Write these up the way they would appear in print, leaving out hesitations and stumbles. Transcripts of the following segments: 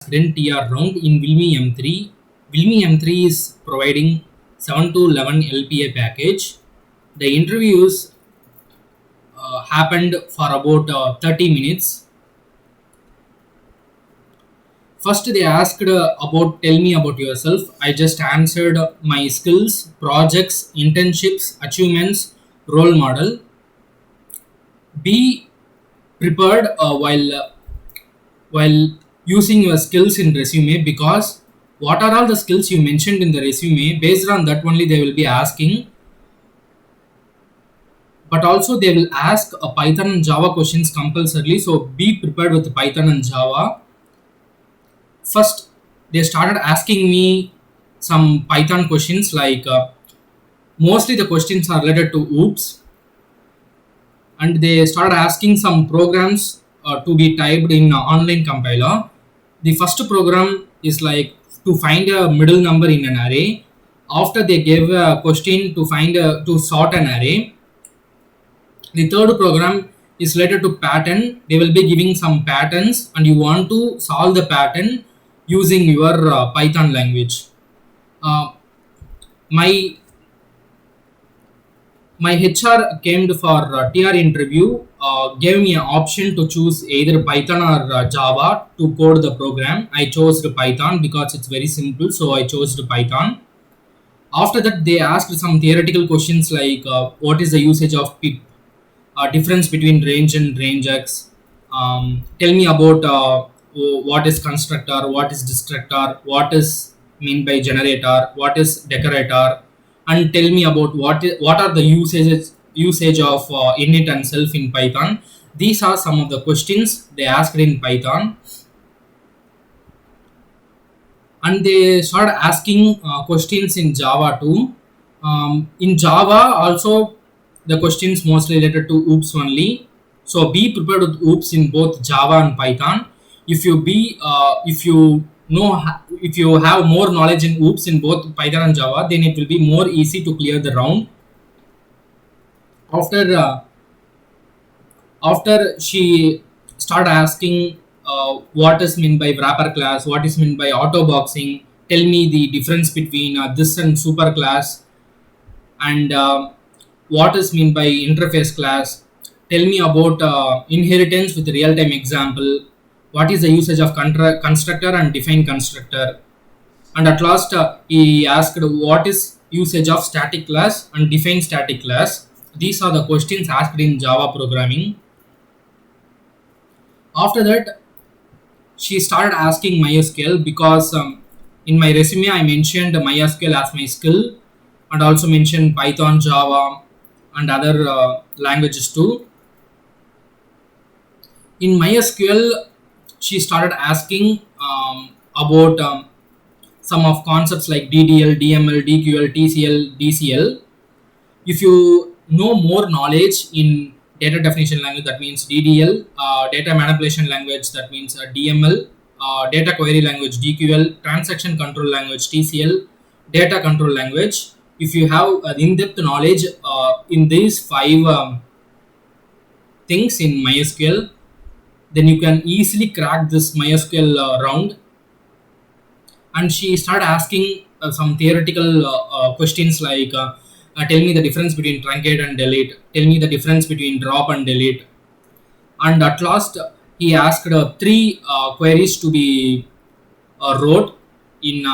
Then TR round in Wilmy M3. Wilmy M3 is providing 7 to 11 LPA package. The interviews happened for about 30 minutes. First, they asked about tell me about yourself. I just answered my skills, projects, internships, achievements, role model. Be prepared while using your skills in resume, because what are all the skills you mentioned in the resume, based on that only they will be asking. But also they will ask a Python and Java questions compulsorily, so be prepared with Python and Java. First, they started asking me some Python questions, like mostly the questions are related to OOPS, and they started asking some programs to be typed in online compiler. The first program is like to find a middle number in an array. After they gave a question to find to sort an array. The third program is related to pattern. They will be giving some patterns, and you want to solve the pattern using your Python language. Uh, my my HR came for TR interview, gave me an option to choose either Python or Java to code the program. I chose the Python because it's very simple, so I chose the Python. After that, they asked some theoretical questions like what is the usage of pip, difference between range and rangex. Tell me about what is constructor, what is destructor, what is mean by generator, what is decorator, and tell me about what are the usage of init and self in Python. These are some of the questions they asked in Python, and they started asking questions in Java too. In Java also, the questions mostly related to OOPS only. So be prepared with OOPS in both Java and Python. If you know if you have more knowledge in OOPS in both Python and Java, then it will be more easy to clear the round. After after she started asking what is meant by wrapper class, what is meant by auto boxing, tell me the difference between this and super class, and what is meant by interface class, tell me about inheritance with real time example, what is the usage of constructor and define constructor, and at last he asked what is usage of static class and define static class. These are the questions asked in Java programming. After that, she started asking MySQL, because in my resume I mentioned MySQL as my skill, and also mentioned Python, Java, and other languages too. In MySQL, she started asking about some of concepts like DDL, DML, DQL, TCL, DCL. If you know more knowledge in data definition language, that means DDL, data manipulation language, that means DML, data query language, DQL, transaction control language, TCL, data control language. If you have an in-depth knowledge in these five things in MySQL, then you can easily crack this MySQL round. And she started asking some theoretical questions like tell me the difference between truncate and delete, tell me the difference between drop and delete. And at last, he asked three queries to be wrote in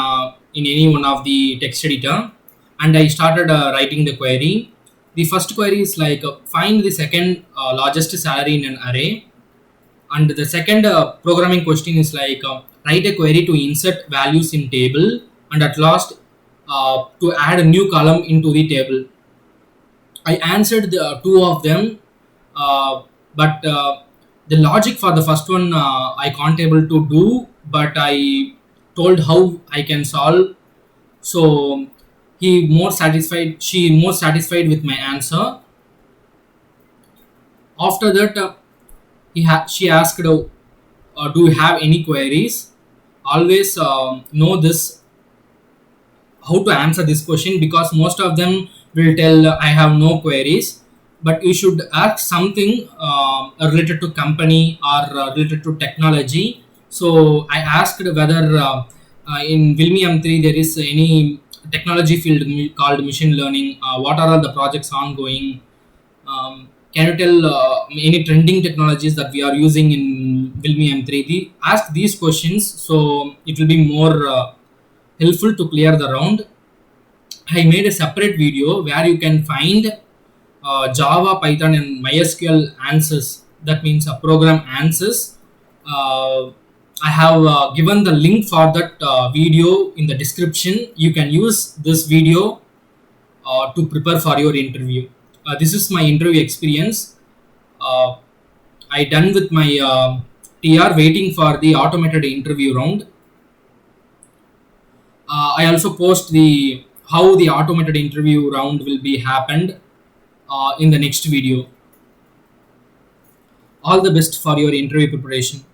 any one of the text editor, and I started writing the query. The first query is like find the second largest salary in an array, and the second programming question is like write a query to insert values in table, and at last to add a new column into the table. I answered the two of them, but the logic for the first one I can't able to do, but I told how I can solve. So she more satisfied with my answer. After that, she asked, do you have any queries? Always know this, how to answer this question, because most of them will tell I have no queries, but you should ask something related to company or related to technology, So I asked whether in Vilmi M3 there is any technology field called machine learning. What are all the projects ongoing? Can you tell any trending technologies that we are using in Vilmi M3? Ask these questions, so it will be more helpful to clear the round. I made a separate video where you can find Java, Python, and MySQL answers. That means a program answers. Uh, I have given the link for that video in the description. You can use this video to prepare for your interview. This is my interview experience. Uh, I done with my TR, waiting for the automated interview round. I also post the how the automated interview round will be happened in the next video. All the best for your interview preparation.